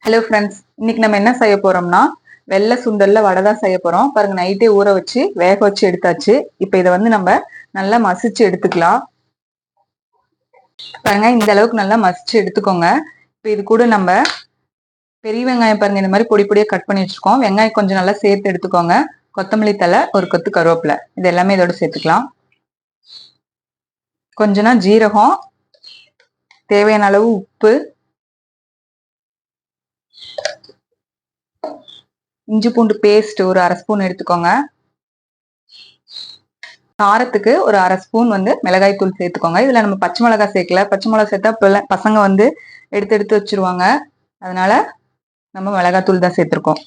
Hello friends, இன்னைக்கு நம்ம என்ன செய்ய போறோம்னா வெள்ளை சுண்டல்ல வடை தான் செய்ய போறோம். பாருங்க, நைட்டே ஊற வச்சு வேக வச்சு எடுத்தாச்சு. இப்போ இதை வந்து நம்ம நல்லா மசிச்சு எடுத்துக்கலாம். பாருங்க, இந்த அளவுக்கு நல்லா மசிச்சு எடுத்துக்கோங்க. இப்போ இது கூட நம்ம பெரிய வெங்காயம் பாருங்க, இந்த மாதிரி பொடி பொடியா கட் பண்ணி வச்சிருக்கோம். வெங்காயம் கொஞ்சம் நல்லா சேர்த்து எடுத்துக்கோங்க. கொத்தமல்லி தழை, ஒரு கொத்து கருவேப்பிலை, இது எல்லாமே இதோட சேர்த்துக்கலாம். கொஞ்சமா ஜீரகம், தேவையான அளவு உப்பு, இஞ்சி பூண்டு பேஸ்ட் ஒரு அரை ஸ்பூன் எடுத்துக்கோங்க. காரத்துக்கு ஒரு அரை ஸ்பூன் வந்து மிளகாய் தூள் சேர்த்துக்கோங்க. இதுல நம்ம பச்சை மிளகாய் சேர்க்கல. பச்சை மிளகாய் சேர்த்தா பசங்க வந்து எடுத்து எடுத்து வச்சிருவாங்க. அதனால நம்ம மிளகாய் தூள் தான் சேர்த்திருக்கோம்.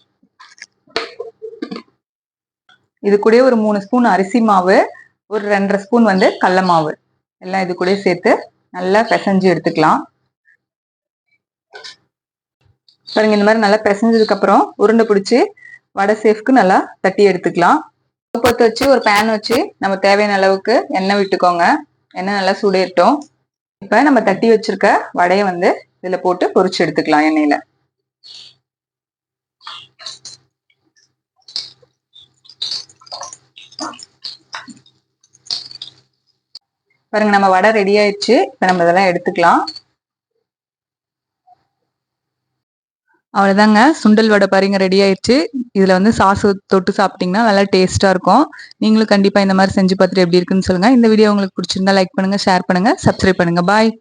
இது கூட ஒரு 3 ஸ்பூன் அரிசி மாவு, ஒரு 2.5 ஸ்பூன் வந்து கடல மாவு, எல்லாம் இது கூட சேர்த்து நல்லா பிசைஞ்சு எடுத்துக்கலாம். பாருங்க, இந்த மாதிரி நல்லா பிசைஞ்சதுக்கு அப்புறம் உருண்டை பிடிச்சி வடை சேஃப்க்கு நல்லா தட்டி எடுத்துக்கலாம். பற்ற வச்சு ஒரு பேன் வச்சு நம்ம தேவையான அளவுக்கு எண்ணெய் விட்டுக்கோங்க. எண்ணெய் நல்லா சூடேறட்டும். இப்ப நம்ம தட்டி வச்சிருக்க வடையை வந்து இதுல போட்டு பொரிச்சு எடுத்துக்கலாம் எண்ணெயில. பாருங்க, நம்ம வடை ரெடி ஆயிடுச்சு. இப்ப நம்ம இதெல்லாம் எடுத்துக்கலாம். அவ்வளவுதாங்க, சுண்டல் வடை பாருங்க ரெடி ஆயிடுச்சு. இதுல வந்து சாஸ் தொட்டு சாப்பிட்டீங்கன்னா நல்லா டேஸ்டா இருக்கும். நீங்களும் கண்டிப்பா இந்த மாதிரி செஞ்சு பார்த்துட்டு எப்படி இருக்குன்னு சொல்லுங்க. இந்த வீடியோ உங்களுக்கு பிடிச்சிருந்தா லைக் பண்ணுங்க, ஷேர் பண்ணுங்க, சப்ஸ்கிரைப் பண்ணுங்க. பாய்.